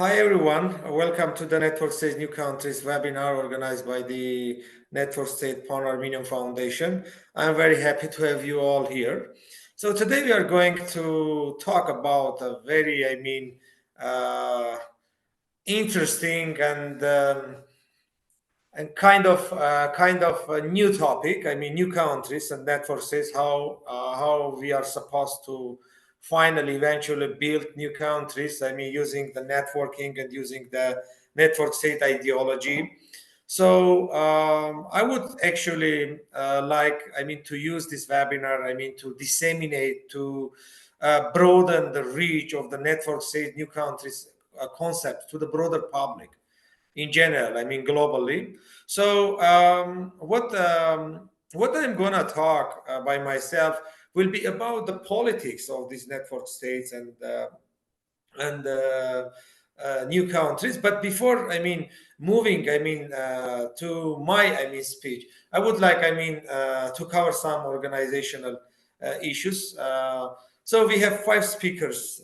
Hi everyone, welcome to the Network State New Countries webinar organized by the Network State Panarmenian Foundation. I'm very happy to have you all here. So today we are going to talk about a very, interesting and kind of a new topic. New countries and network states. How we are supposed to finally eventually build new countries. Using the networking and using the network state ideology. So I would actually to use this webinar. To disseminate, to broaden the reach of the network state new countries concept to the broader public in general, globally. So what I'm gonna talk by myself will be about the politics of these network states and new countries. But before moving to my speech, I would like to cover some organizational issues. So we have 5 speakers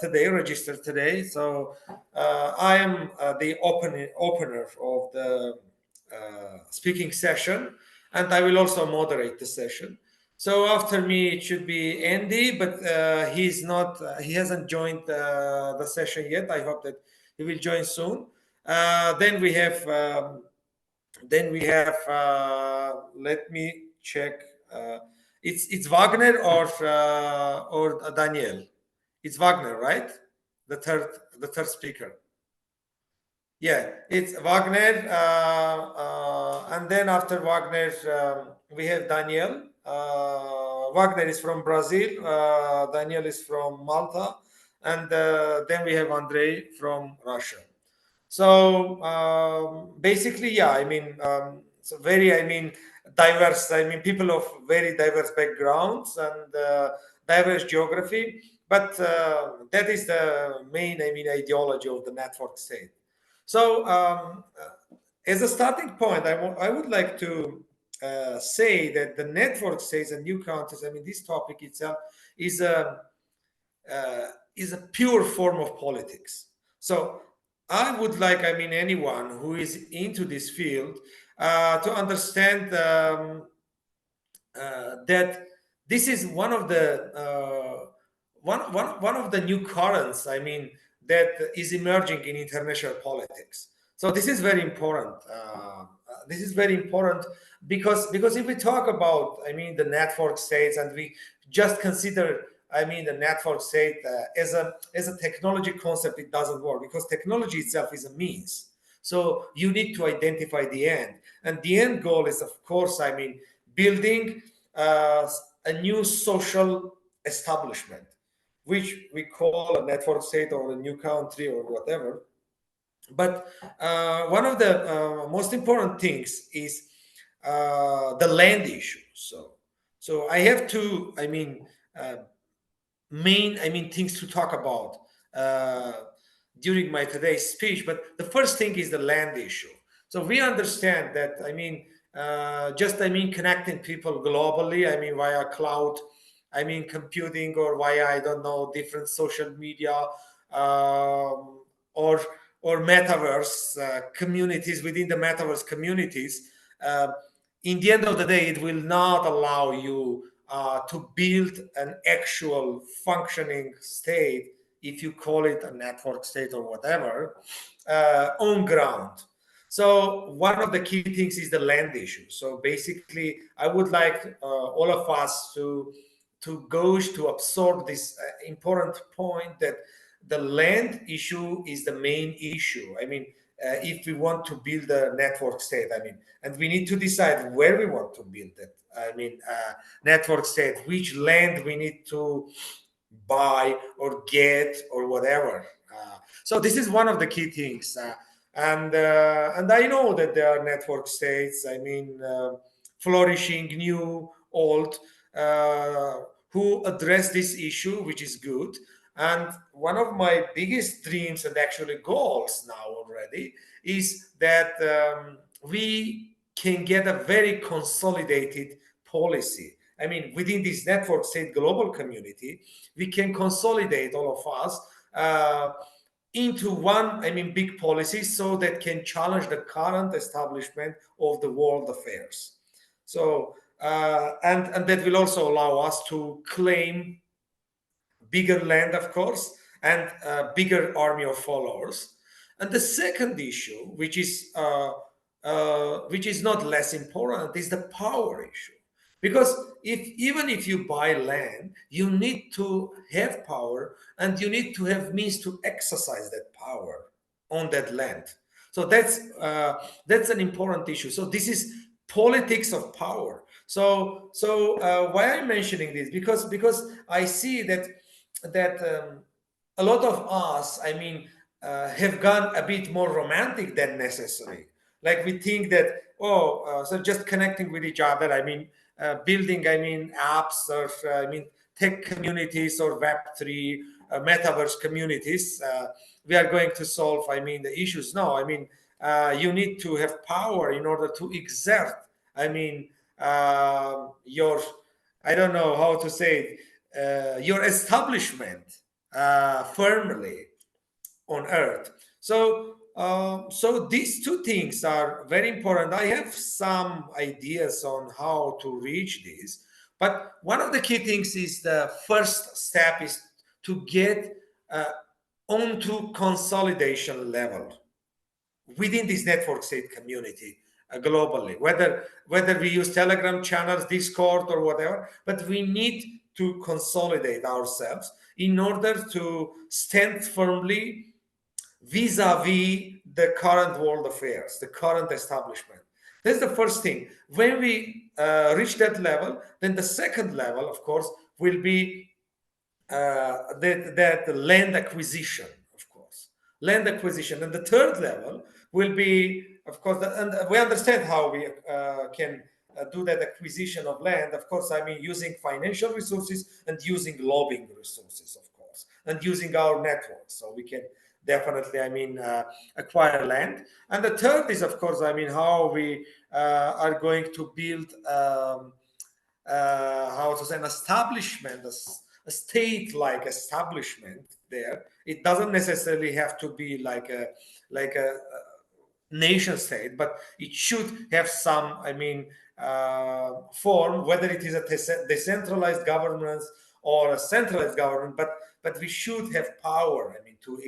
today registered today. So I am the opener of the speaking session, and I will also moderate the session. So after me, it should be Andy, but he's not. He hasn't joined the session yet. I hope that he will join soon. Then we have. Let me check. It's Wagner or Daniel. It's Wagner, right? The third speaker. Yeah, it's Wagner, and then after Wagner, we have Daniel. Wagner is from Brazil. Daniel is from Malta, and then we have Andrey from Russia. So basically, yeah, so very, diverse. People of very diverse backgrounds and diverse geography. But that is the main, ideology of the network state. So, as a starting point, I would like to say that the network states and new countries. This topic itself is a pure form of politics. So, I would like, anyone who is into this field to understand that this is one of the one of the new currents. That is emerging in international politics. So this is very important. This is very important because if we talk about the network states and we just consider the network state as a technology concept, it doesn't work because technology itself is a means. So you need to identify the end, and the end goal is, of course, building a new social establishment, which we call a network state or a new country or whatever. But one of the most important things is the land issue. So I have two, main, things to talk about during my today's speech. But the first thing is the land issue. So we understand that, connecting people globally, via cloud, computing, or via, I don't know, different social media, or metaverse communities within the metaverse communities. In the end of the day, it will not allow you to build an actual functioning state, if you call it a network state or whatever, on ground. So one of the key things is the land issue. So basically, I would like all of us to absorb this important point that the land issue is the main issue. If we want to build a network state, and we need to decide where we want to build it. Network state, which land we need to buy or get or whatever. So this is one of the key things. And I know that there are network states, flourishing, new, old, who address this issue, which is good. And one of my biggest dreams and actually goals now already is that we can get a very consolidated policy. Within this network state global community, we can consolidate all of us into one, big policy, so that can challenge the current establishment of the world affairs. So, and that will also allow us to claim bigger land, of course, and a bigger army of followers. And the second issue, which is not less important, is the power issue. Because even if you buy land, you need to have power, and you need to have means to exercise that power on that land. So that's an important issue. So this is politics of power. So why I'm mentioning this? Because I see that a lot of us, have gone a bit more romantic than necessary. Like we think that, so just connecting with each other, building, apps, or tech communities, or Web3, metaverse communities, we are going to solve, the issues. No, you need to have power in order to exert, your, I don't know how to say it, your establishment firmly on earth. So these two things are very important. I have some ideas on how to reach this, but one of the key things is the first step is to get onto consolidation level within this network state community globally, whether we use Telegram channels, Discord, or whatever, but we need to consolidate ourselves in order to stand firmly vis-a-vis the current world affairs, the current establishment. That's the first thing. When we reach that level, then the second level, of course, will be that land acquisition, of course. Land acquisition. And the third level will be, of course, and we understand how we can do that acquisition of land, of course, using financial resources and using lobbying resources, of course, and using our networks. So we can definitely, acquire land. And the third is, of course, how we are going to build, how to say, an establishment, a state-like establishment there. It doesn't necessarily have to be like a nation state, but it should have some, form, whether it is a decentralized governance or a centralized government, but we should have power, to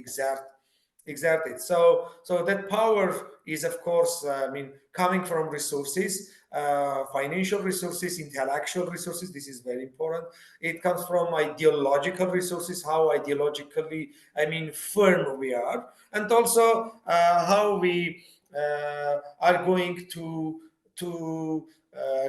exert it. So that power is, of course, coming from resources, financial resources, intellectual resources. This is very important. It comes from ideological resources, how ideologically, firm we are, and also how we are going to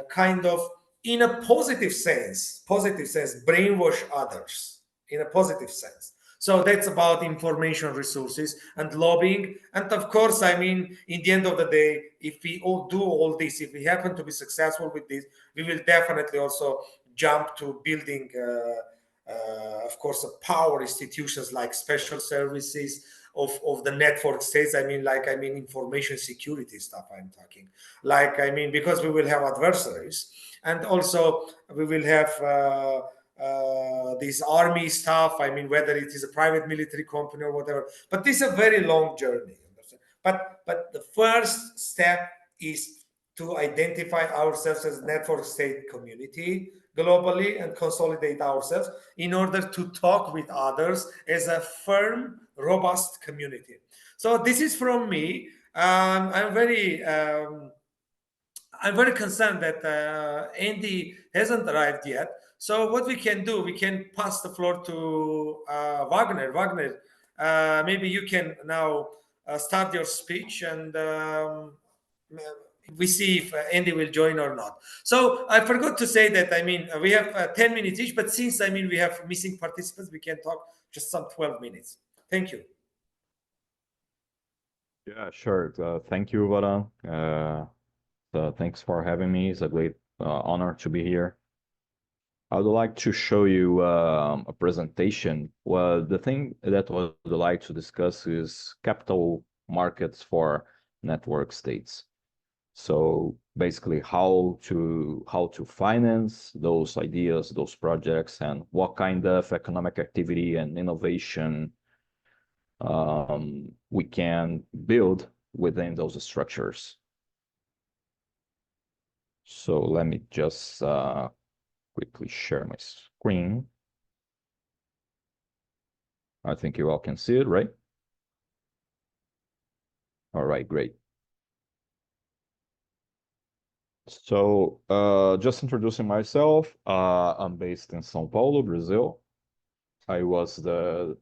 kind of, in a positive sense, brainwash others in a positive sense. So that's about information resources and lobbying. And of course, in the end of the day, if we all do all this, if we happen to be successful with this, we will definitely also jump to building, of course, power institutions like special services of the network states. Information security stuff I'm talking. Because we will have adversaries, and also we will have this army stuff, whether it is a private military company or whatever. But this is a very long journey. But the first step is to identify ourselves as a network state community globally and consolidate ourselves in order to talk with others as a firm, robust community. So this is from me. I'm very concerned that Andy hasn't arrived yet. So what we can do, we can pass the floor to Vagner. Vagner, maybe you can now start your speech, and we see if Andy will join or not. So I forgot to say that, we have 10 minutes each, but since, we have missing participants, we can talk just some 12 minutes. Thank you. Yeah, sure. Thank you, Vahram. Thanks for having me. It's a great honor to be here. I would like to show you a presentation. Well, the thing that I would like to discuss is capital markets for network states. So basically how to finance those ideas, those projects, and what kind of economic activity and innovation we can build within those structures. So let me just quickly share my screen. I think you all can see it, right? All right, great. So just introducing myself, I'm based in São Paulo, Brazil. I was the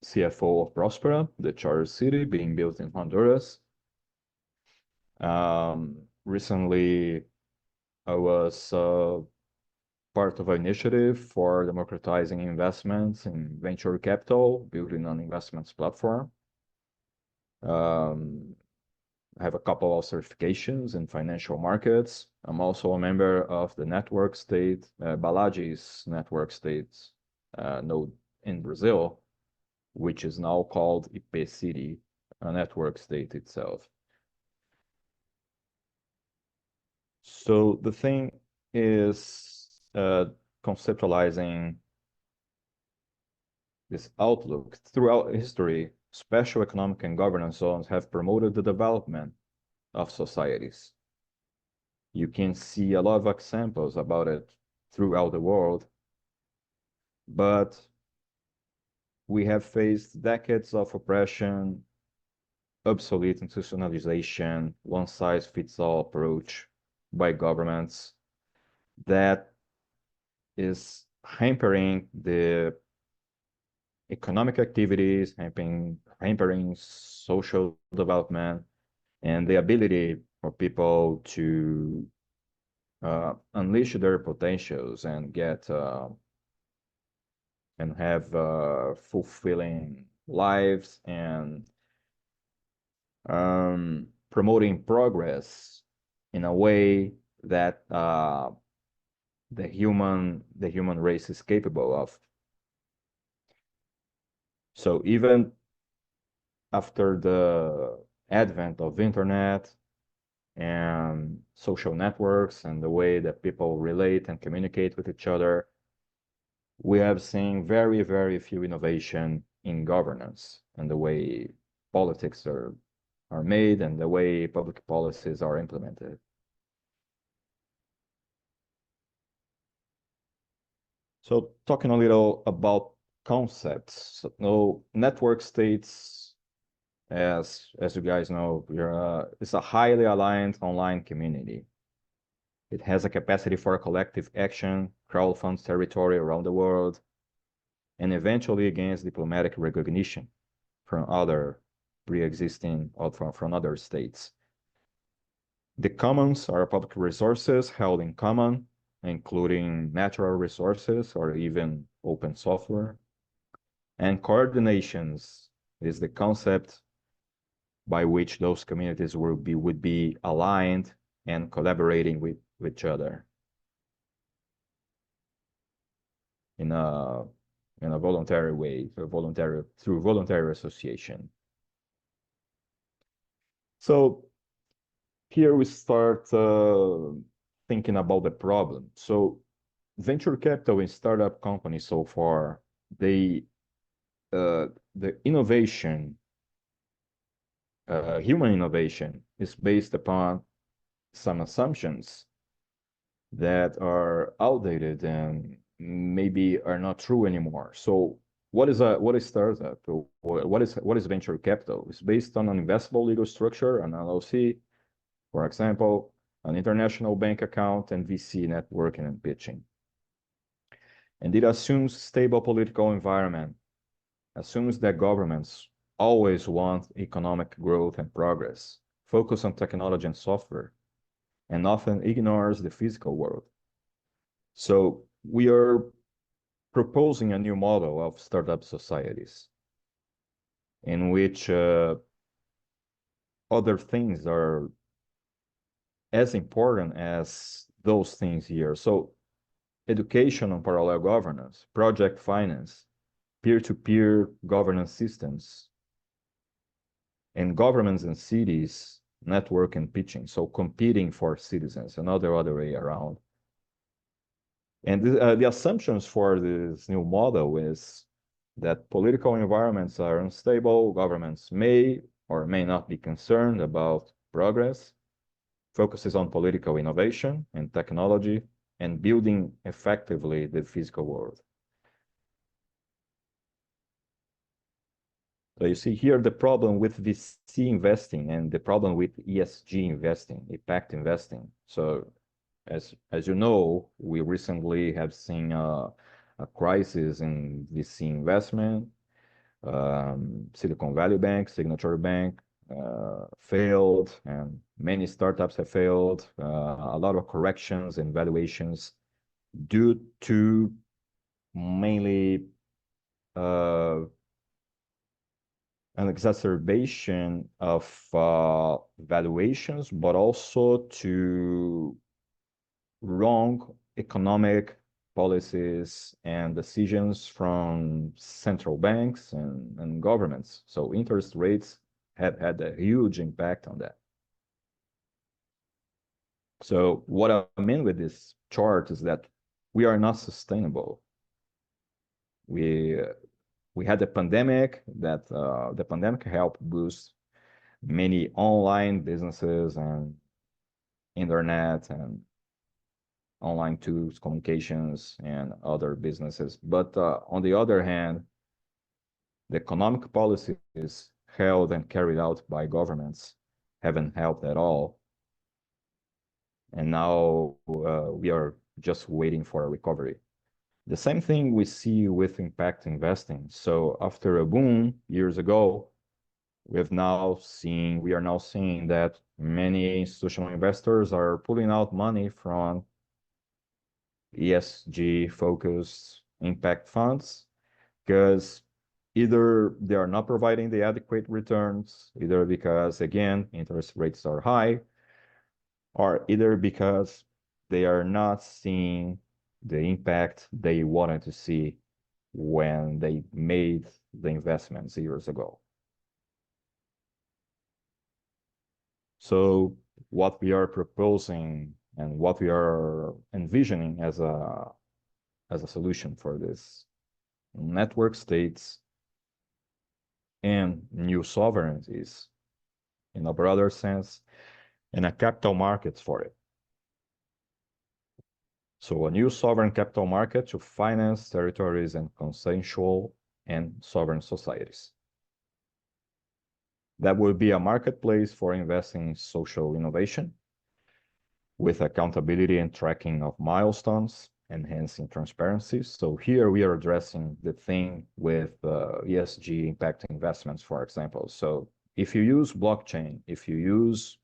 CFO of Prospera, the charter city being built in Honduras. Recently, I was part of an initiative for democratizing investments in venture capital, building an investments platform. I have a couple of certifications in financial markets. I'm also a member of the network state, Balaji's network state node in Brazil, which is now called IP City, a network state itself. So the thing is conceptualizing this outlook. Throughout history, special economic and governance zones have promoted the development of societies. You can see a lot of examples about it throughout the world, but we have faced decades of oppression, obsolete institutionalization, one-size-fits-all approach by governments that is hampering the economic activities, hampering social development, and the ability for people to unleash their potentials and get and have fulfilling lives and promoting progress in a way that the human race is capable of. So even after the advent of internet and social networks and the way that people relate and communicate with each other, we have seen very, very few innovation in governance and the way politics are made and the way public policies are implemented. So talking a little about concepts. So network states, as you guys know, it's a highly aligned online community. It has a capacity for collective action, crowdfund territory around the world, and eventually gains diplomatic recognition from other pre-existing or from other states. The commons are public resources held in common, including natural resources or even open software. And coordinations is the concept by which those communities would be aligned and collaborating with each other in a voluntary way, through voluntary association. So here we start thinking about the problem. So venture capital in startup companies so far, the innovation, human innovation, is based upon some assumptions that are outdated and maybe are not true anymore. So what is startup? What is venture capital? It's based on an investable legal structure, an LLC, for example, an international bank account, and VC networking and pitching. And it assumes stable political environment, assumes that governments always want economic growth and progress, focus on technology and software, and often ignores the physical world. So we are proposing a new model of startup societies in which other things are as important as those things here. So education on parallel governance, project finance, peer-to-peer governance systems, and governments and cities network and pitching, so competing for citizens, another other way around. And the assumptions for this new model is that political environments are unstable, governments may or may not be concerned about progress, focuses on political innovation and technology, and building effectively the physical world. So you see here the problem with VC investing and the problem with ESG investing, impact investing. So as you know, we recently have seen a crisis in VC investment. Silicon Valley Bank, Signature Bank failed, and many startups have failed. A lot of corrections and valuations due to mainly an exacerbation of valuations, but also to wrong economic policies and decisions from central banks and governments. So interest rates have had a huge impact on that. So what I mean with this chart is that we are not sustainable. We had a pandemic that the pandemic helped boost many online businesses and internet and online tools, communications, and other businesses. But on the other hand, the economic policies held and carried out by governments haven't helped at all. And now we are just waiting for a recovery. The same thing we see with impact investing. So after a boom years ago, we are now seeing that many institutional investors are pulling out money from ESG focused impact funds because either they are not providing the adequate returns, either because, again, interest rates are high, or either because they are not seeing the impact they wanted to see when they made the investments years ago. So what we are proposing and what we are envisioning as a solution for this network states and new sovereignties in a broader sense, and a capital markets for it. So a new sovereign capital market to finance territories and consensual and sovereign societies. That will be a marketplace for investing in social innovation with accountability and tracking of milestones, enhancing transparency. So here we are addressing the thing with ESG impact investments, for example. So if you use blockchain, if you use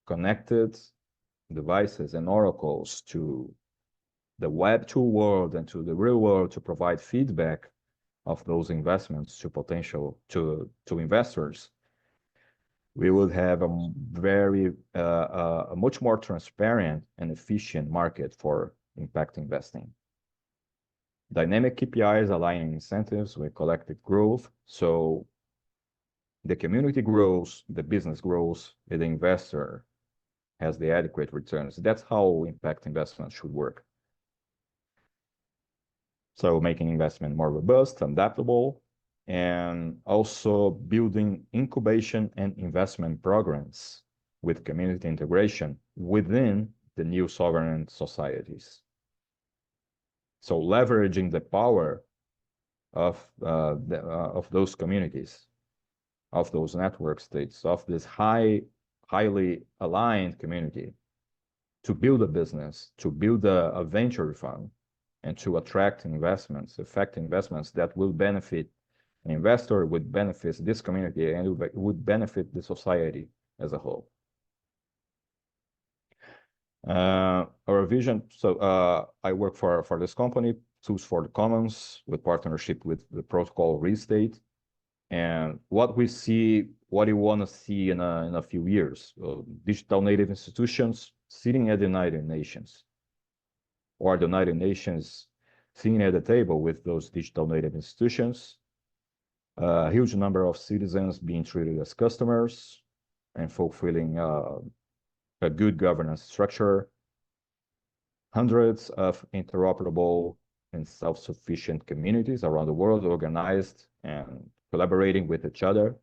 connected devices and oracles to the Web2 world and to the real world to provide feedback of those investments to potential to investors, we would have a very a much more transparent and efficient market for impact investing. Dynamic KPIs aligning incentives with collective growth. So the community grows, the business grows, and the investor has the adequate returns. That's how impact investment should work. So making investment more robust, adaptable, and also building incubation and investment programs with community integration within the new sovereign societies. So leveraging the power of those communities, of those network states, of this highly aligned community to build a business, to build a venture fund, and to attract investments, effective investments that will benefit an investor, would benefit this community, and would benefit the society as a whole. Our vision, so I work for this company, Tools for the Commons, with partnership with the protocol Restate. And what we see, what you want to see in a few years, digital native institutions sitting at the United Nations, or the United Nations sitting at the table with those digital native institutions, a huge number of citizens being treated as customers and fulfilling a good governance structure, hundreds of interoperable and self-sufficient communities around the world, organized and collaborating with each other,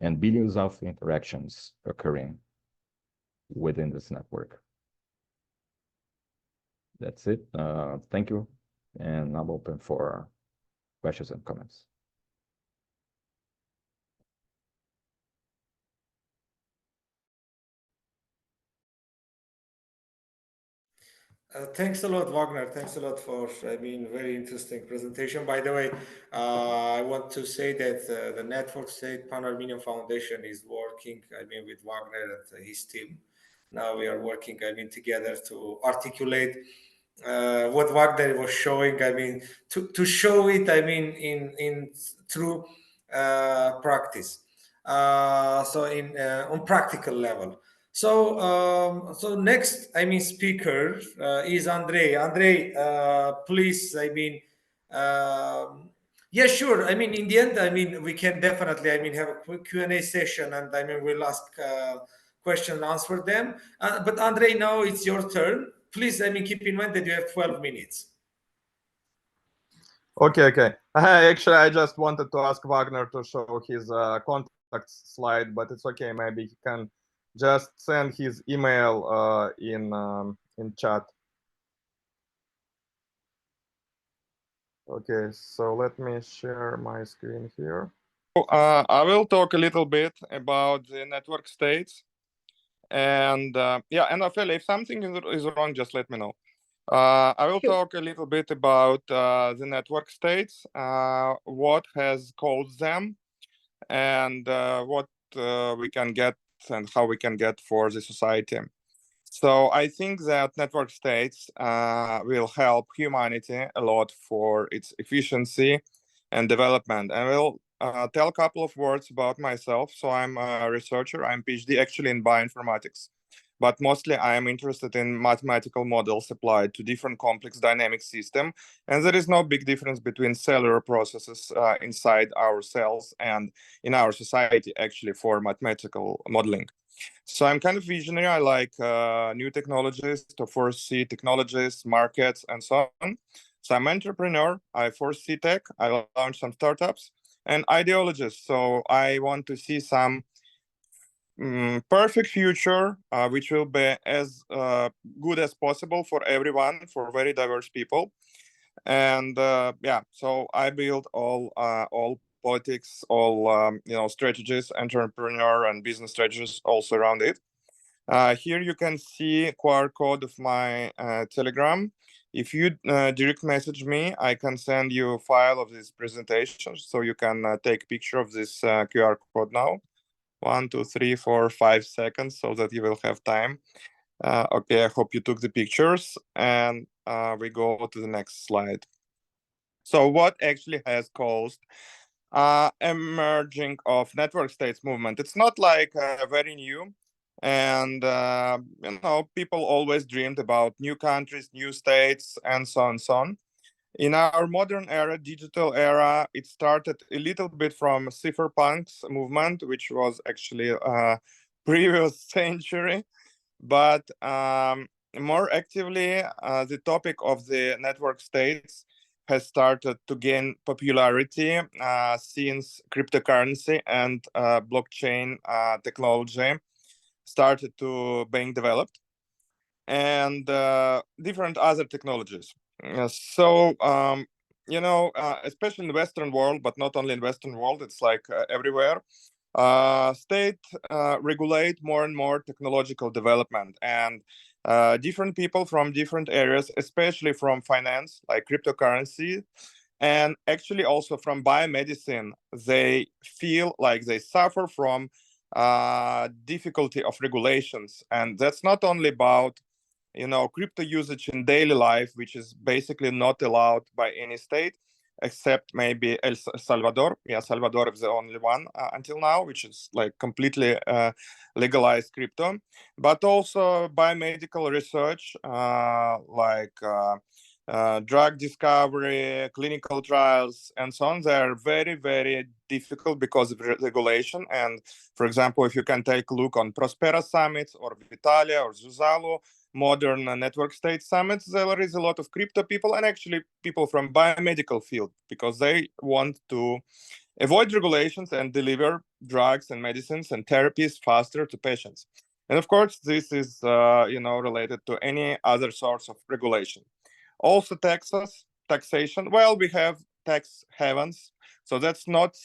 and billions of interactions occurring within this network. That's it. Thank you. And I'm open for questions and comments. Thanks a lot, Vagner. Thanks a lot for, very interesting presentation. By the way, I want to say that the Network State Panarmenian Foundation is working, with Vagner and his team. Now we are working, together to articulate what Vagner was showing. To show it, in through practice. So on practical level. So next, speaker is Andrey. Andrey, please, yeah, sure. In the end, we can definitely, have a quick Q&A session, and we'll ask questions and answer them. But Andrey, now it's your turn. Please, keep in mind that you have 12 minutes. Okay. Actually, I just wanted to ask Vagner to show his contacts slide, but it's okay. Maybe he can just send his email in chat. Okay, so let me share my screen here. I will talk a little bit about the network states, and yeah, and Ophelia, if something is wrong, just let me know. I will talk a little bit about the network states, what has caused them, and what we can get and how we can get for the society. So I think that network states will help humanity a lot for its efficiency and development. I will tell a couple of words about myself. So I'm a researcher. I'm PhD actually in bioinformatics, but mostly I am interested in mathematical models applied to different complex dynamic systems. And there is no big difference between cellular processes inside our cells and in our society actually for mathematical modeling. So I'm kind of visionary. I like new technologies, to foresee technologies, markets, and so on. So I'm an entrepreneur. I foresee tech. I launch some startups and ideologist. So I want to see some perfect future, which will be as good as possible for everyone, for very diverse people. And yeah, so I build all politics, all strategies, entrepreneur and business strategies also around it. Here you can see QR code of my Telegram. If you direct message me, I can send you a file of this presentation, so you can take a picture of this QR code now. 1, 2, 3, 4, 5 seconds, so that you will have time. Okay, I hope you took the pictures, and we go to the next slide. So what actually has caused emerging of network states movement? It's not like very new, and people always dreamed about new countries, new states, and so on and so on. In our modern era, digital era, it started a little bit from cypherpunks movement, which was actually previous century, but more actively, the topic of the network states has started to gain popularity since cryptocurrency and blockchain technology started to being developed, and different other technologies. So especially in the Western world, but not only in Western world, it's like everywhere. State regulate more and more technological development, and different people from different areas, especially from finance, like cryptocurrency, and actually also from biomedicine, they feel like they suffer from difficulty of regulations. And that's not only about crypto usage in daily life, which is basically not allowed by any state, except maybe El Salvador. Yeah, Salvador is the only one until now, which is like completely legalized crypto. But also biomedical research, like drug discovery, clinical trials, and so on. They are very, very difficult because of regulation. And for example, if you can take a look on Prospera Summit or Vitalia or Zuzalo, modern network state summits, there is a lot of crypto people and actually people from biomedical field, because they want to avoid regulations and deliver drugs and medicines and therapies faster to patients. And of course, this is related to any other source of regulation. Also, taxation. Well, we have tax havens, so that's not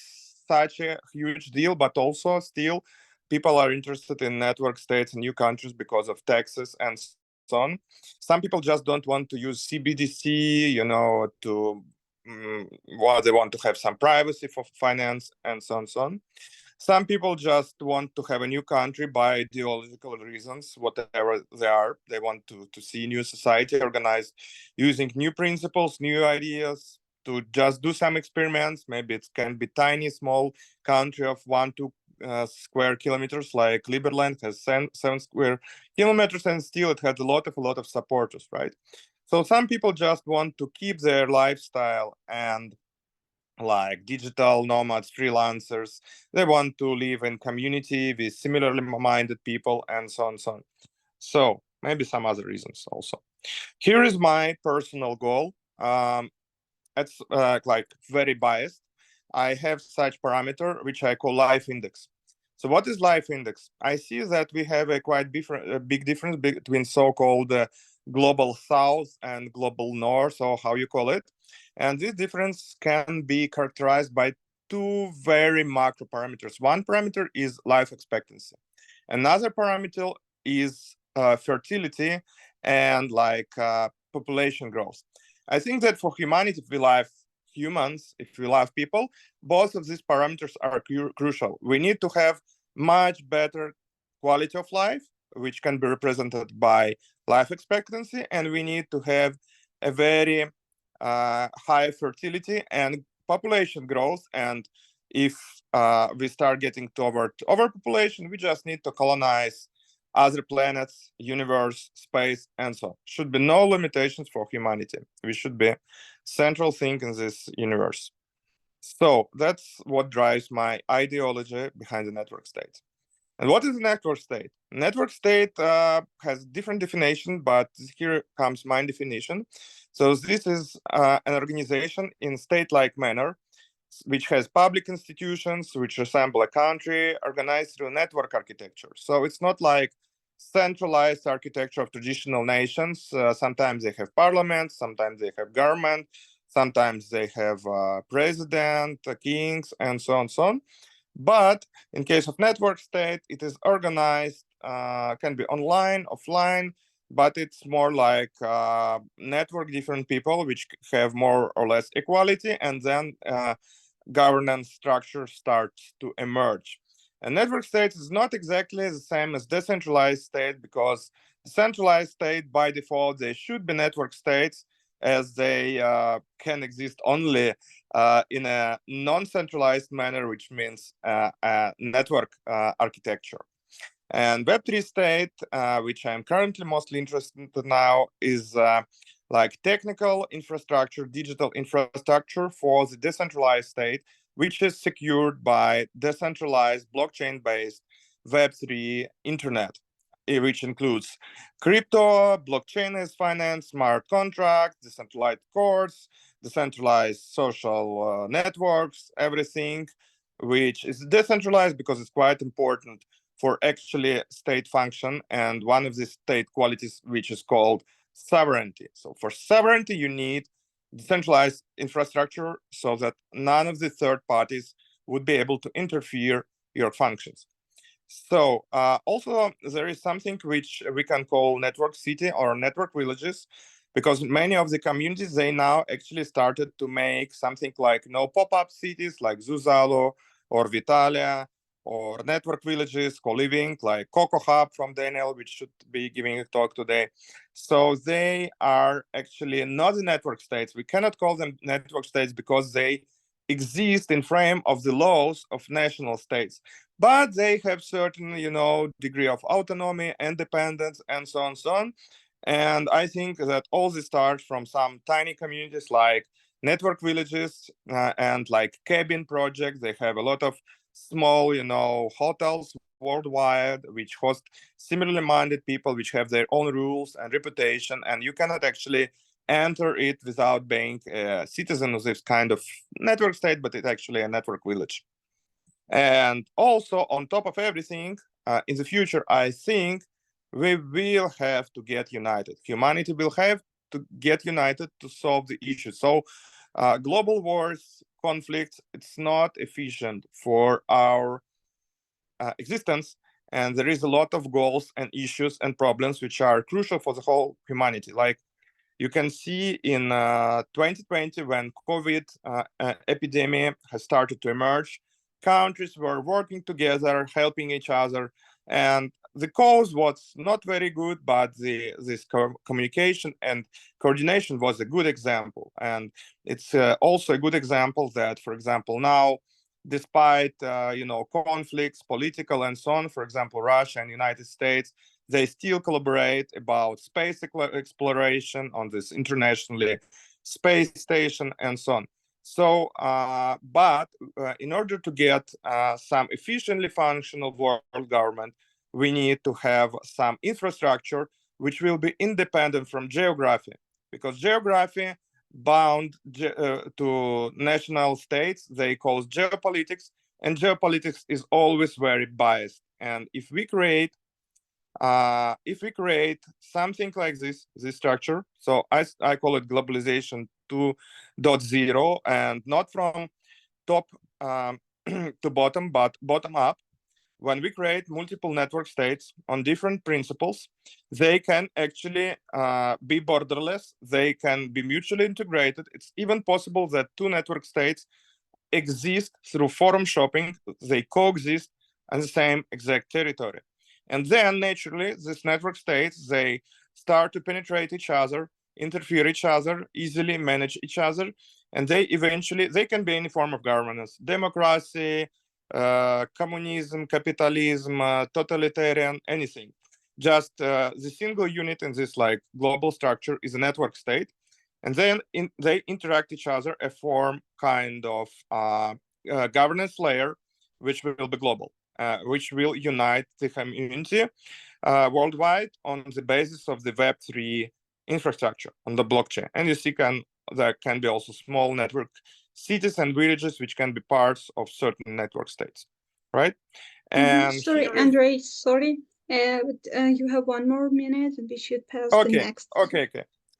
such a huge deal, but also still people are interested in network states and new countries because of taxes and so on. Some people just don't want to use CBDC, they want to have some privacy for finance and so on and so on. Some people just want to have a new country by ideological reasons, whatever they are. They want to see new society organized using new principles, new ideas, to just do some experiments. Maybe it can be tiny, small country of 1-2 square kilometers, like Liberland has 7 square kilometers, and still it has a lot of supporters, right? So some people just want to keep their lifestyle and like digital nomads, freelancers. They want to live in community with similarly minded people and so on and so on. So maybe some other reasons also. Here is my personal goal. It's like very biased. I have such parameter which I call life index. So what is life index? I see that we have a quite big difference between so-called global south and global north, or how you call it. And this difference can be characterized by 2 very macro parameters. One parameter is life expectancy. Another parameter is fertility and population growth. I think that for humanity, if we love humans, if we love people, both of these parameters are crucial. We need to have much better quality of life, which can be represented by life expectancy, and we need to have a very high fertility and population growth. And if we start getting toward overpopulation, we just need to colonize other planets, universe, space, and so on. Should be no limitations for humanity. We should be central thing in this universe. So that's what drives my ideology behind the network state. And what is a network state? Network state has different definition, but here comes my definition. So this is an organization in state-like manner, which has public institutions which resemble a country, organized through network architecture. So it's not like centralized architecture of traditional nations. Sometimes they have parliament, sometimes they have government, sometimes they have president, kings, and so on and so on. But in case of network state, it is organized, can be online, offline, but it's more like network different people which have more or less equality, and then governance structure starts to emerge. A network state is not exactly the same as decentralized state, because decentralized state by default, they should be network states, as they can exist only in a non-centralized manner, which means a network architecture. And Web3 state, which I'm currently mostly interested in now, is like technical infrastructure, digital infrastructure for the decentralized state, which is secured by decentralized blockchain-based Web3 internet, which includes crypto, blockchain as finance, smart contracts, decentralized courts, decentralized social networks, everything which is decentralized, because it's quite important for actually state function, and one of the state qualities which is called sovereignty. So for sovereignty, you need decentralized infrastructure so that none of the third parties would be able to interfere your functions. So also there is something which we can call network city or network villages, because many of the communities, they now actually started to make something like pop-up cities like Zuzalo or Vitalia, or network villages, co-living like Coco Hub from Daniel, which should be giving a talk today. So they are actually not the network states. We cannot call them network states because they exist in frame of the laws of national states, but they have certain, degree of autonomy, independence, and so on and so on. And I think that all this starts from some tiny communities like network villages and like cabin projects. They have a lot of small, hotels worldwide, which host similarly minded people, which have their own rules and reputation, and you cannot actually enter it without being a citizen of this kind of network state, but it's actually a network village. And also, on top of everything, in the future, I think we will have to get united. Humanity will have to get united to solve the issue. So global wars, conflicts, it's not efficient for our existence. And there is a lot of goals and issues and problems which are crucial for the whole humanity. Like you can see in 2020, when COVID epidemic has started to emerge, countries were working together, helping each other. And the cause was not very good, but this communication and coordination was a good example. And it's also a good example that, for example, now, despite conflicts, political and so on, for example, Russia and United States, they still collaborate about space exploration on this internationally space station and so on. So, but in order to get some efficiently functional world government, we need to have some infrastructure which will be independent from geography, because geography bound to national states, they cause geopolitics, and geopolitics is always very biased. And if we create something like this structure, so I call it globalization 2.0, and not from top to bottom, but bottom up. When we create multiple network states on different principles, they can actually be borderless, they can be mutually integrated. It's even possible that two network states exist through forum shopping, they coexist on the same exact territory. And then naturally, these network states, they start to penetrate each other, interfere each other, easily manage each other, and they can be any form of governance, democracy, communism, capitalism, totalitarian, anything. Just the single unit in this like global structure is a network state, and then they interact each other, a form kind of governance layer, which will be global. Which will unite the community worldwide on the basis of the Web3 infrastructure on the blockchain. And you see, there can be also small network cities and villages which can be parts of certain network states, right? And sorry, Andrey, sorry, but you have 1 more minute, and we should pass the next. Okay,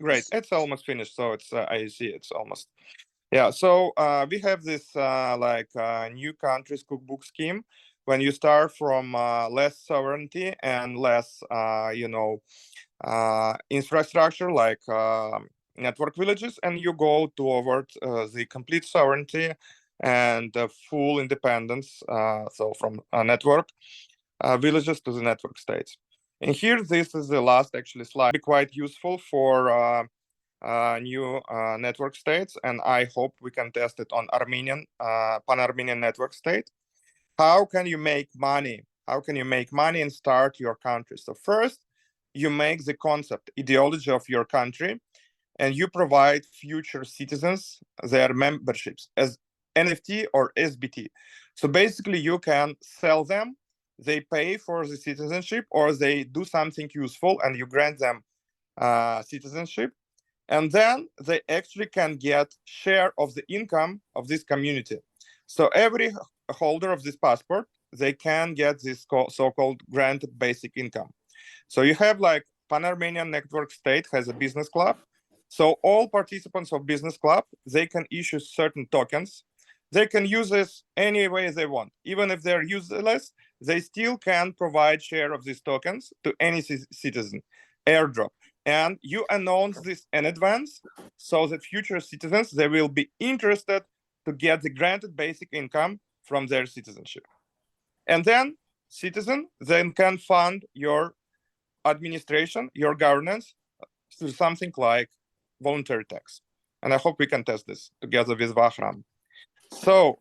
great. It's almost finished, so it's I see it's almost. Yeah, so we have this new countries cookbook scheme. When you start from less sovereignty and less, infrastructure like network villages, and you go toward the complete sovereignty and full independence. So from network villages to the network states. And here, this is the last actually slide. Be quite useful for new network states, and I hope we can test it on Panarmenian Network State. How can you make money? How can you make money and start your country? So first, you make the concept, ideology of your country, and you provide future citizens their memberships as NFT or SBT. So basically, you can sell them, they pay for the citizenship, or they do something useful and you grant them citizenship. And then they actually can get share of the income of this community. So every holder of this passport, they can get this so-called granted basic income. So you have like Panarmenian Network State has a business club. So all participants of business club, they can issue certain tokens. They can use this any way they want. Even if they're useless, they still can provide share of these tokens to any citizen, airdrop. And you announce this in advance, so that future citizens, they will be interested to get the granted basic income from their citizenship. And then citizen then can fund your administration, your governance, through something like voluntary tax. And I hope we can test this together with Vahram. So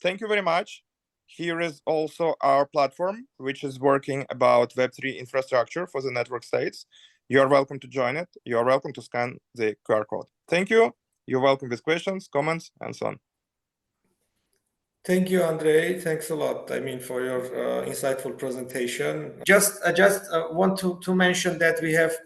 thank you very much. Here is also our platform, which is working about Web3 infrastructure for the network states. You're welcome to join it. You're welcome to scan the QR code. Thank you. You're welcome with questions, comments, and so on. Thank you, Andrey. Thanks a lot. I mean, for your insightful presentation. I just want to mention that we have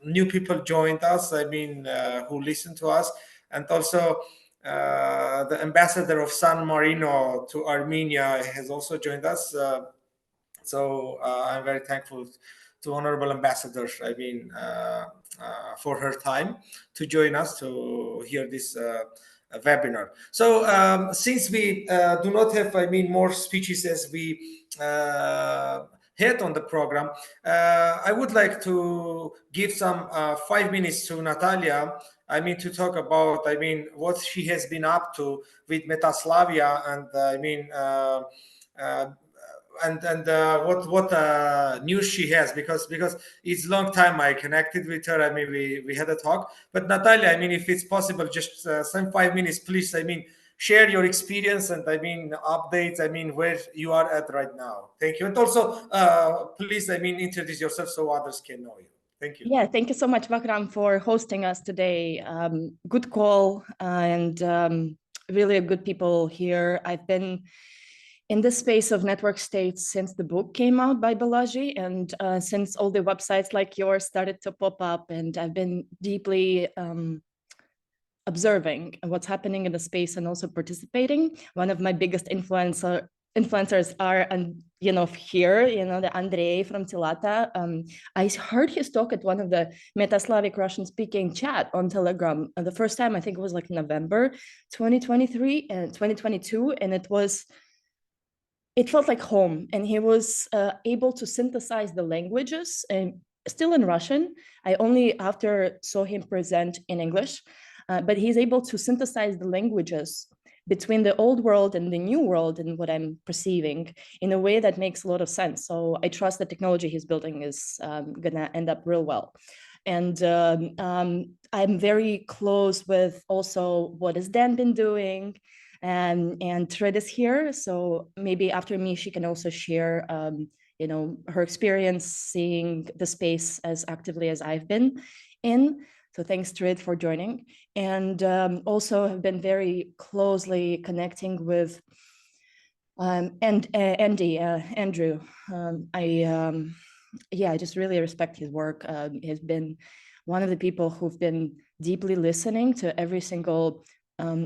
new people joined us. I mean, who listen to us, and also the ambassador of San Marino to Armenia has also joined us. So I'm very thankful to Honorable Ambassador, I mean, for her time to join us to hear this webinar. So since we do not have, I mean, more speeches as we had on the program, I would like to give some 5 minutes to Nataliya, I mean, to talk about, I mean, what she has been up to with Metaslavia, and I mean, what news she has, because it's long time I connected with her. I mean, we had a talk. But Nataliya, I mean, if it's possible, just some 5 minutes, please. I mean, share your experience and I mean updates. I mean, where you are at right now. Thank you, and also please, I mean, introduce yourself so others can know you. Thank you. Yeah, thank you so much, Vahram, for hosting us today. Good call, and really good people here. I've been in the space of network states since the book came out by Balaji, and since all the websites like yours started to pop up, and I've been deeply observing what's happening in the space and also participating. One of my biggest influencers are, you know, here, you know, the Andrey from TILATA. I heard his talk at one of the Metaslavic Russian speaking chat on Telegram. The first time, I think it was like November 2023 and 2022, and it felt like home, and he was able to synthesize the languages, and still in Russian. I only after saw him present in English, but he's able to synthesize the languages between the old world and the new world, and what I'm perceiving, in a way that makes a lot of sense. So I trust the technology he's building is gonna end up real well. And I'm very close with also what has Dan been doing, and Tred is here, so maybe after me she can also share you know, her experience seeing the space as actively as I've been in. So thanks, Tred, for joining. And also have been very closely connecting with Andrew. I just really respect his work. He's been one of the people who've been deeply listening to every single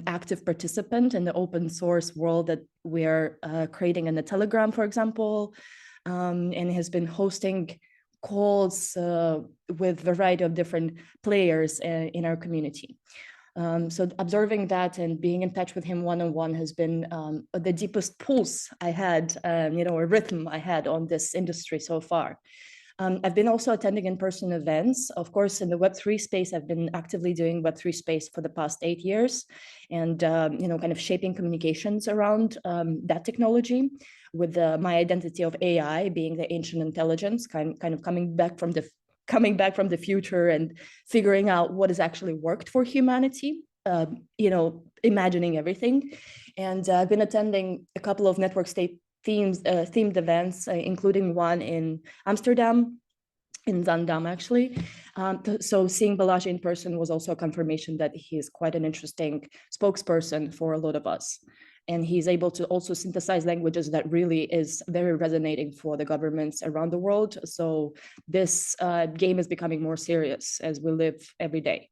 active participant in the open source world that we're creating in the Telegram, for example, and has been hosting calls with a variety of different players in our community. So observing that and being in touch with him one-on-one has been the deepest pulse I had, you know, a rhythm I had on this industry so far. I've been also attending in-person events. Of course, in the Web3 space, I've been actively doing Web3 space for the past 8 years, and you know, kind of shaping communications around that technology, with my identity of AI being the ancient intelligence, kind of coming back from the future and figuring out what has actually worked for humanity. You know, imagining everything. And I've been attending a couple of network state themed events, including one in Amsterdam, in Zandam, actually. So seeing Balaji in person was also a confirmation that he is quite an interesting spokesperson for a lot of us. And he's able to also synthesize languages that really is very resonating for the governments around the world. So this game is becoming more serious as we live every day.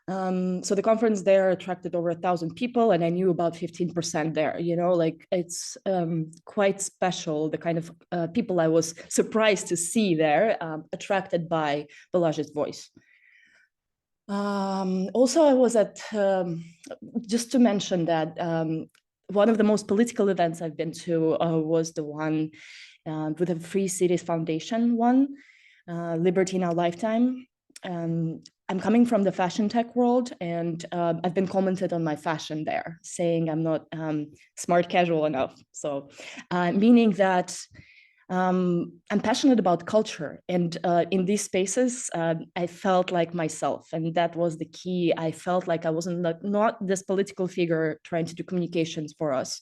So the conference there attracted over 1,000 people, and I knew about 15% there, you know, like it's quite special, the kind of people I was surprised to see there, attracted by Balaji's voice. Also, I was at, just to mention that one of the most political events I've been to was the one with the Free Cities Foundation one, Liberty in Our Lifetime. I'm coming from the fashion tech world, and I've been commented on my fashion there, saying I'm not smart casual enough. So meaning that I'm passionate about culture, and in these spaces, I felt like myself, and that was the key. I felt like I wasn't not this political figure trying to do communications for us,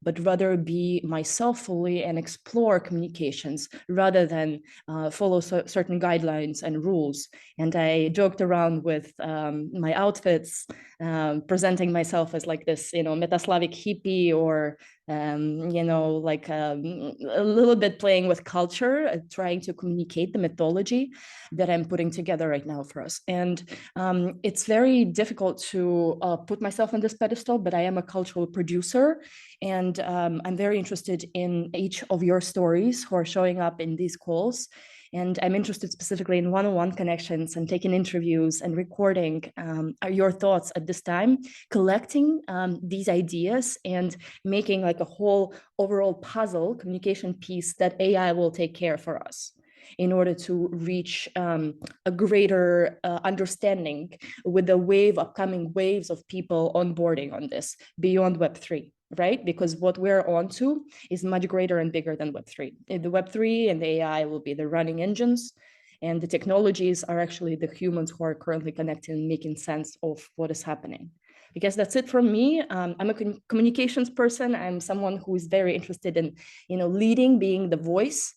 but rather be myself fully and explore communications rather than follow certain guidelines and rules. And I joked around with my outfits, presenting myself as like this, Metaslavic hippie, or like a little bit playing with culture, trying to communicate the mythology that I'm putting together right now for us. And it's very difficult to put myself on this pedestal, but I am a cultural producer, and I'm very interested in each of your stories who are showing up in these calls. And I'm interested specifically in one-on-one connections and taking interviews and recording your thoughts at this time, collecting these ideas and making like a whole overall puzzle communication piece that AI will take care for us in order to reach a greater understanding with the upcoming waves of people onboarding on this beyond Web3. Right? Because what we're onto is much greater and bigger than Web3. The Web3 and the AI will be the running engines, and the technologies are actually the humans who are currently connecting and making sense of what is happening. Because that's it from me. I'm a communications person. I'm someone who is very interested in, leading, being the voice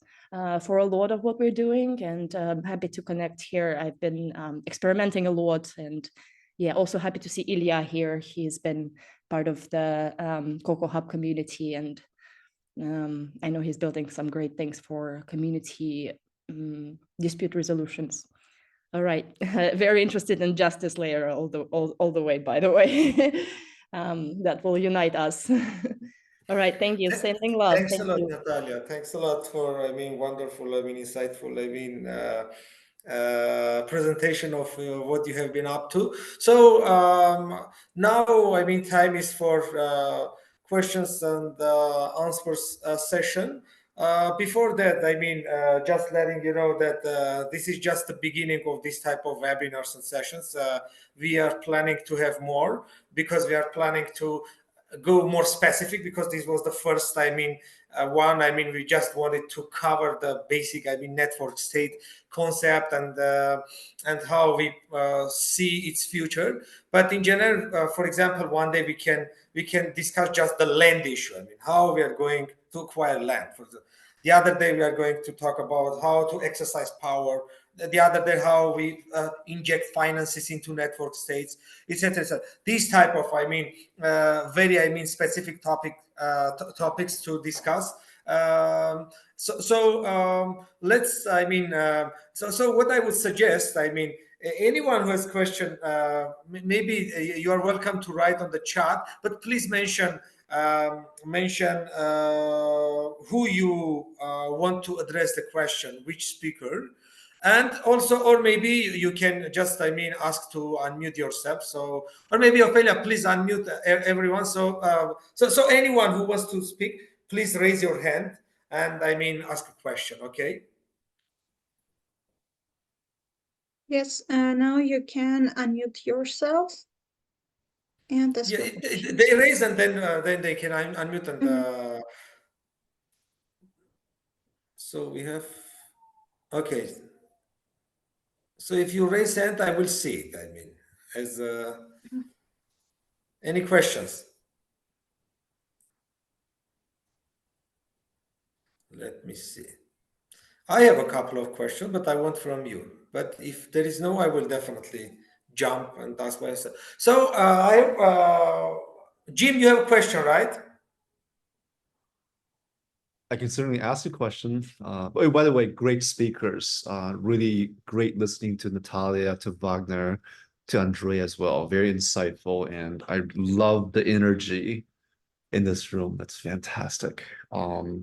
for a lot of what we're doing, and I'm happy to connect here. I've been experimenting a lot, and yeah, also happy to see Ilya here. He's been part of the Coco Hub community, and I know he's building some great things for community dispute resolutions. All right, very interested in justice layer all the way, by the way. That will unite us. All right, thank you. Sending love. Thanks a lot, you. Nataliya. Thanks a lot for, wonderful, insightful, presentation of what you have been up to. So now, time is for questions and answers session. Before that, just letting you know that this is just the beginning of this type of webinars and sessions. We are planning to have more, because we are planning to go more specific, because this was the first one. We just wanted to cover the basic network state concept and how we see its future. But in general, for example, one day we can discuss just the land issue. How we are going to acquire land. The other day we are going to talk about how to exercise power. The other day, how we inject finances into network states, etc. These type of, very, specific topics to discuss. Let's, so what I would suggest, anyone who has question, maybe you are welcome to write on the chat, but please mention who you want to address the question, which speaker. And also, or maybe you can just, ask to unmute yourself. So, or maybe Ophelia, please unmute everyone. So, so anyone who wants to speak, please raise your hand and ask a question. Okay. Yes. Now you can unmute yourself. And that's they raise, and then they can unmute and. So we have. Okay. So if you raise hand, I will see it. As any questions? Let me see. I have a couple of questions, but I want from you. But if there is no, I will definitely jump and ask myself. So Jim, you have a question, right? I can certainly ask a question. Oh, by the way, great speakers. Really great listening to Nataliya, to Vagner, to Andrey as well. Very insightful, and I love the energy in this room. That's fantastic.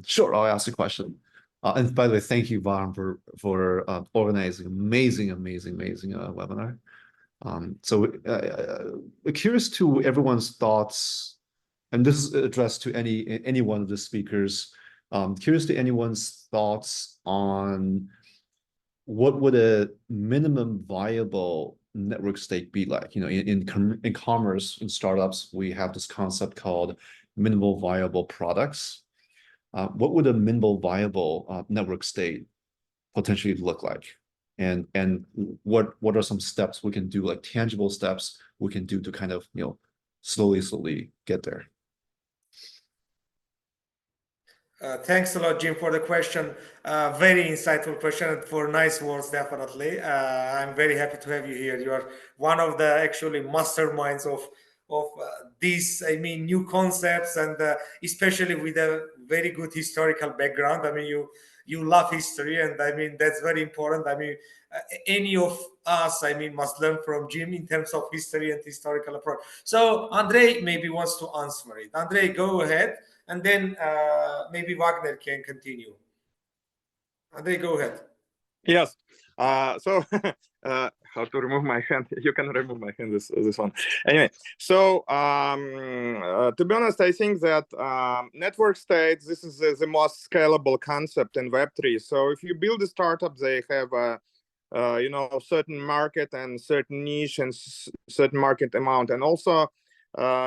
Sure, I'll ask a question. And by the way, thank you, Vahram, for organizing amazing webinar. So curious to everyone's thoughts, and this is addressed to any one of the speakers. Curious to anyone's thoughts on what would a minimum viable network state be like. In commerce, in startups, we have this concept called minimal viable products. What would a minimal viable network state potentially look like? And what are some steps we can do, like tangible steps we can do to kind of slowly get there? Thanks a lot, Jim, for the question. Very insightful question and for nice words, definitely. I'm very happy to have you here. You are one of the actually masterminds of these, I mean, new concepts, and especially with a very good historical background. I mean, you love history, and I mean, that's very important. I mean, any of us, I mean, must learn from Jim in terms of history and historical approach. So Andrey maybe wants to answer it. Andrey, go ahead. And then maybe Vagner can continue. Andrey, go ahead. Yes. So how to remove my hand? You can remove my hand. This one. Anyway. So to be honest, I think that network states, this is the most scalable concept in Web3. So if you build a startup, they have a you know, certain market and certain niche and certain market amount, and also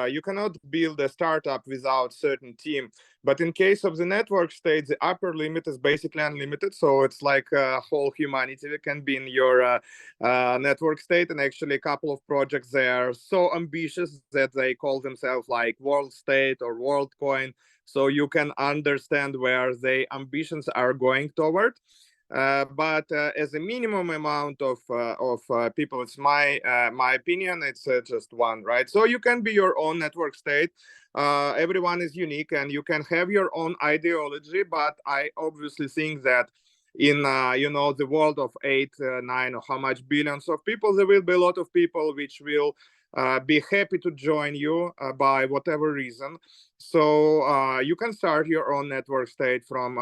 you cannot build a startup without certain team. But in case of the network state, the upper limit is basically unlimited. So it's like whole humanity can be in your network state. And actually a couple of projects, they are so ambitious that they call themselves like world state or world coin. So you can understand where the ambitions are going toward. But as a minimum amount of people, it's my opinion, it's just one, right? So you can be your own network state. Everyone is unique, and you can have your own ideology. But I obviously think that in you know, the world of 8, 9, or how much billions of people, there will be a lot of people which will be happy to join you by whatever reason. So you can start your own network state from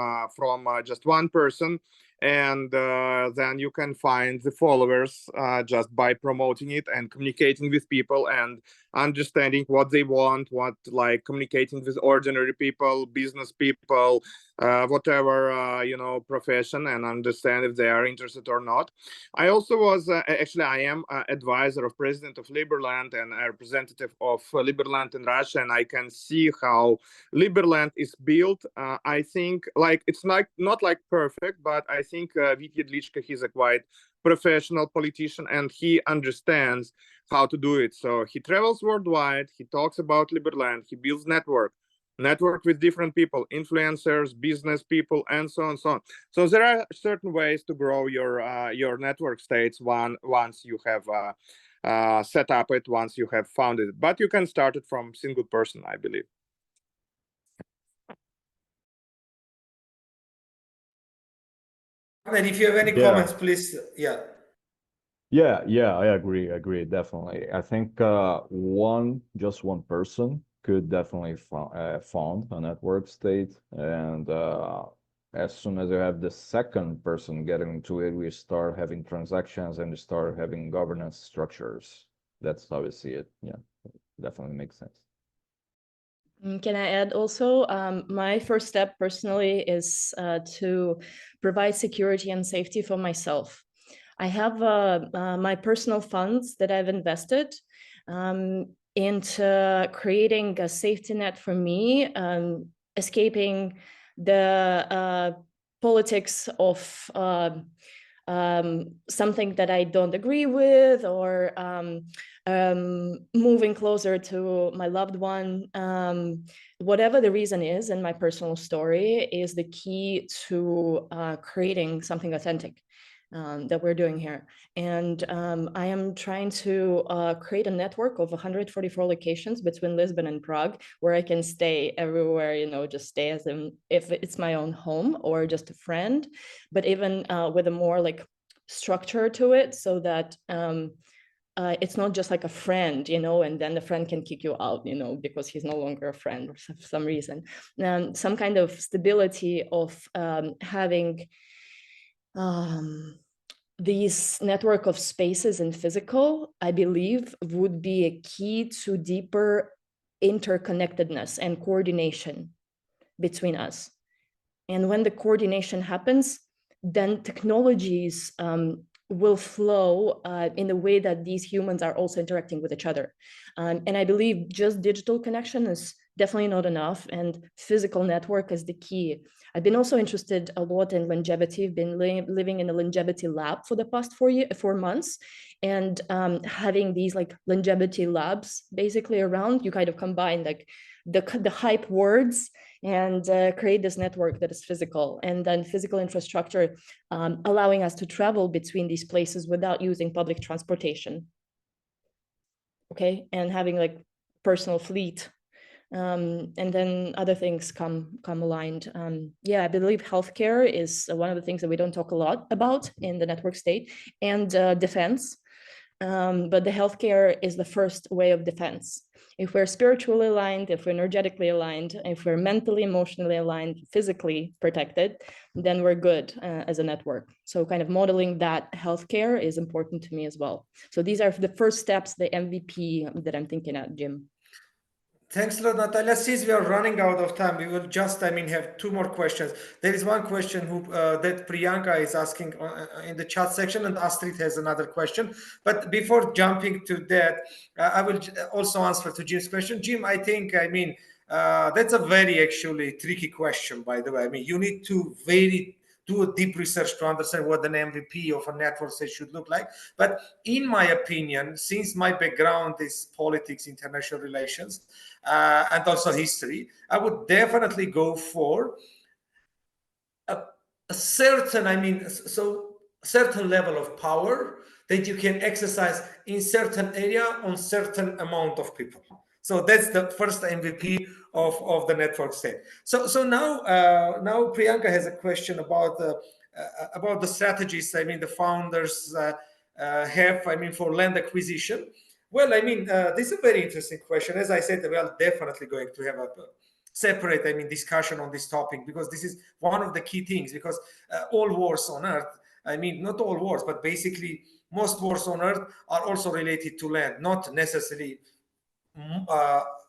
just one person. And then you can find the followers just by promoting it and communicating with people and understanding what they want, what, like communicating with ordinary people, business people, whatever, you know, profession, and understand if they are interested or not. I also was, actually, I am advisor of president of Liberland and a representative of Liberland in Russia, and I can see how Liberland is built. I think, like, it's not like perfect, but I think Vít Jedlička, he's a quite professional politician, and he understands how to do it. So he travels worldwide, he talks about Liberland, he builds network with different people, influencers, business people, and so on, so on. So there are certain ways to grow your network states once you have set up it, once you have founded it. But you can start it from single person, I believe. And if you have any comments, please. Yeah. Yeah, I agree, definitely. I think just one person could definitely found a network state, and as soon as you have the second person getting into it, we start having transactions and we start having governance structures. That's how we see it. Yeah, definitely makes sense. Can I add also, my first step personally is to provide security and safety for myself. I have my personal funds that I've invested into creating a safety net for me, escaping the politics of something that I don't agree with, or moving closer to my loved one. Whatever the reason is, in my personal story is the key to creating something authentic that we're doing here. And I am trying to create a network of 144 locations between Lisbon and Prague, where I can stay everywhere, you know, just stay as if it's my own home or just a friend, but even with a more like structure to it, so that it's not just like a friend, you know, and then the friend can kick you out, you know, because he's no longer a friend for some reason. Some kind of stability of having these network of spaces and physical, I believe, would be a key to deeper interconnectedness and coordination between us. And when the coordination happens, then technologies will flow in the way that these humans are also interacting with each other. And I believe just digital connection is definitely not enough, and physical network is the key. I've been also interested a lot in longevity. I've been living in a longevity lab for the past 4 months, and having these like longevity labs basically around, you kind of combine like the hype words and create this network that is physical, and then physical infrastructure allowing us to travel between these places without using public transportation. Okay, and having like personal fleet. And then other things come aligned. Yeah, I believe healthcare is one of the things that we don't talk a lot about in the network state, and defense. But the healthcare is the first way of defense. If we're spiritually aligned, if we're energetically aligned, if we're mentally, emotionally aligned, physically protected, then we're good as a network. So kind of modeling that healthcare is important to me as well. So these are the first steps, the MVP that I'm thinking at, Jim. Thanks a lot, Natalia. Since we are running out of time, we will just, have two more questions. There is one question that Priyanka is asking in the chat section, and Astrid has another question. But before jumping to that, I will also answer to Jim's question. Jim, I think, that's a very actually tricky question, by the way. I mean, you need to do a deep research to understand what an MVP of a network state should look like. But in my opinion, since my background is politics, international relations, and also history, I would definitely go for a certain, certain level of power that you can exercise in certain area on certain amount of people. So that's the first MVP of the network state. So now Priyanka has a question about the strategies. The founders have. For land acquisition. Well, this is a very interesting question. As I said, we are definitely going to have a separate, discussion on this topic, because this is one of the key things. Because all wars on Earth, not all wars, but basically most wars on Earth are also related to land, not necessarily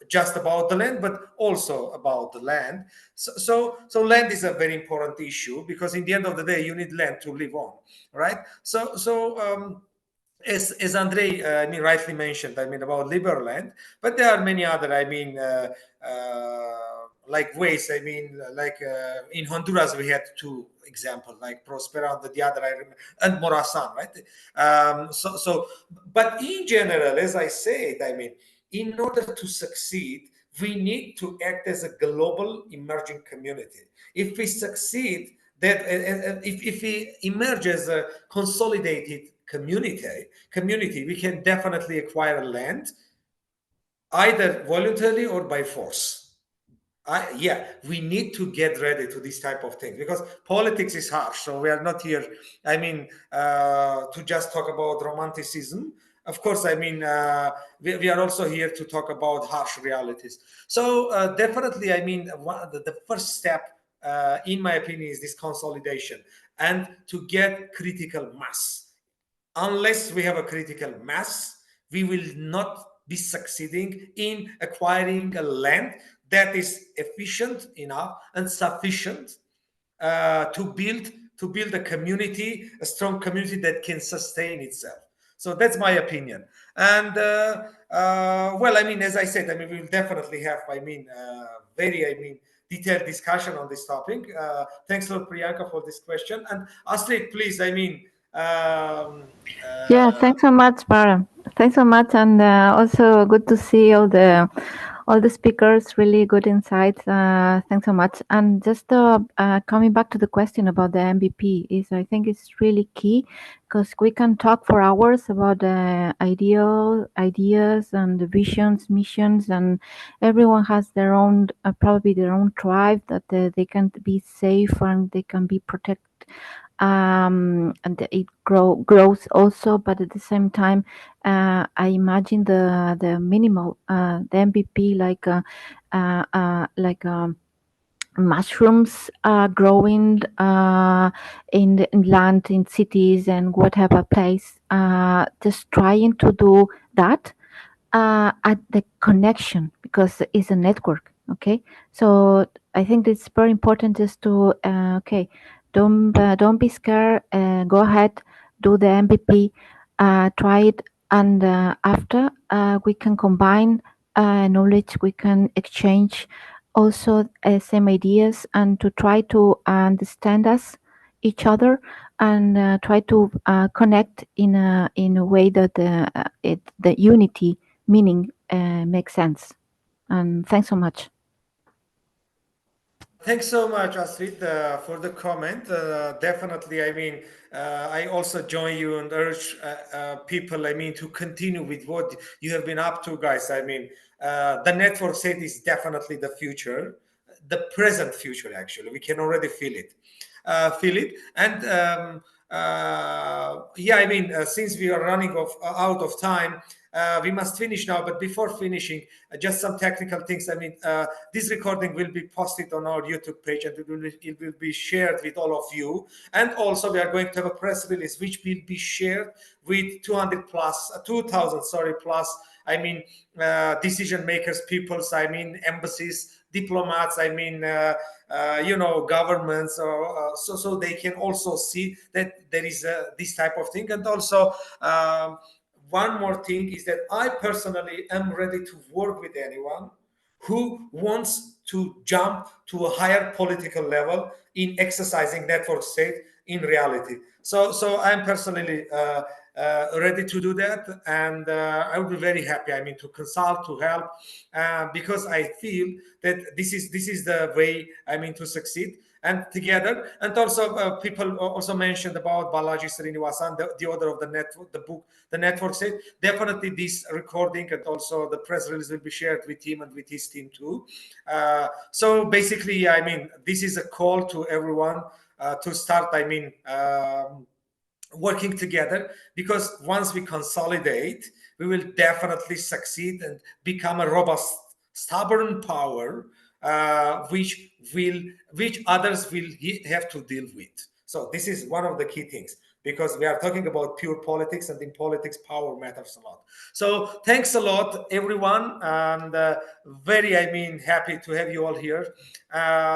just about the land, but also about the land. So land is a very important issue, because in the end of the day, you need land to live on, right? As Andrey rightly mentioned, about liberal land, but there are many other like ways. In Honduras we had two examples, like Prospera and the other I remember, and Morazan, right? But in general, as I said, in order to succeed, we need to act as a global emerging community. If we succeed, that if we emerge as a consolidated community, we can definitely acquire land, either voluntarily or by force. We need to get ready to this type of thing, because politics is harsh. So we are not here, to just talk about romanticism. Of course, we are also here to talk about harsh realities. So definitely, the first step, in my opinion, is this consolidation and to get critical mass. Unless we have a critical mass, we will not be succeeding in acquiring a land that is efficient enough and sufficient to build a community, a strong community that can sustain itself. So that's my opinion. And as I said, we will definitely have, very, detailed discussion on this topic. Thanks a lot, Priyanka, for this question. And Astrid, please, yeah, thanks so much, Vahram. Thanks so much, and also good to see all the speakers. Really good insights. Thanks so much. And just coming back to the question about the MVP, I think it's really key, because we can talk for hours about the ideas and the visions, missions, and everyone has their own, probably their own tribe that they can be safe and they can be protected. And it grows also, but at the same time, I imagine the minimal, the MVP, like mushrooms growing in land, in cities, and whatever place. Just trying to do that at the connection, because it's a network. Okay, so I think it's very important just to don't be scared. Go ahead, do the MVP, try it, and after we can combine knowledge, we can exchange also same ideas, and to try to understand each other, and try to connect in a way that the unity meaning makes sense. And thanks so much. Thanks so much, Astrid, for the comment. Definitely, I mean, I also join you and urge people, I mean, to continue with what you have been up to, guys. I mean, the network state is definitely the future, the present future, actually. We can already feel it. And yeah, I mean, since we are running out of time, we must finish now. But before finishing, just some technical things. I mean, this recording will be posted on our YouTube page, and it will be shared with all of you. And also, we are going to have a press release which will be shared with 2,000 plus. I mean, decision makers, peoples. I mean, embassies, diplomats. I mean, you know, governments, or so they can also see that there is this type of thing. And also, one more thing is that I personally am ready to work with anyone who wants to jump to a higher political level in exercising network state in reality. So I'm personally ready to do that, and I would be very happy, I mean, to consult, to help, because I feel that this is the way, I mean, to succeed. And together, and also people also mentioned about Balaji Srinivasan, the author of the network, the book, The Network State. Definitely this recording and also the press release will be shared with him and with his team too. So basically, I mean, this is a call to everyone to start, I mean, working together, because once we consolidate, we will definitely succeed and become a robust, stubborn power, which others will have to deal with. So this is one of the key things, because we are talking about pure politics, and in politics, power matters a lot. So thanks a lot, everyone, and very, I mean, happy to have you all here.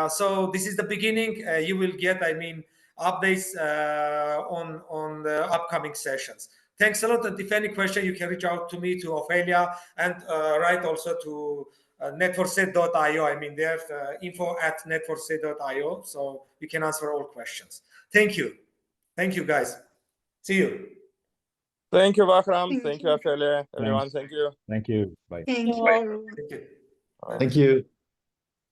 So this is the beginning. You will get, I mean, updates on the upcoming sessions. Thanks a lot. And if any question, you can reach out to me, to Ophelia, and write also to networkstate.io. I mean, there's info@networkstate.io, so you can answer all questions. Thank you. Thank you, guys. See you. Thank you, Vahram. Thank you, Ophelia. Everyone, thank you. Thank you. Bye. Thank you, Well, everyone. Thank you. Thank you.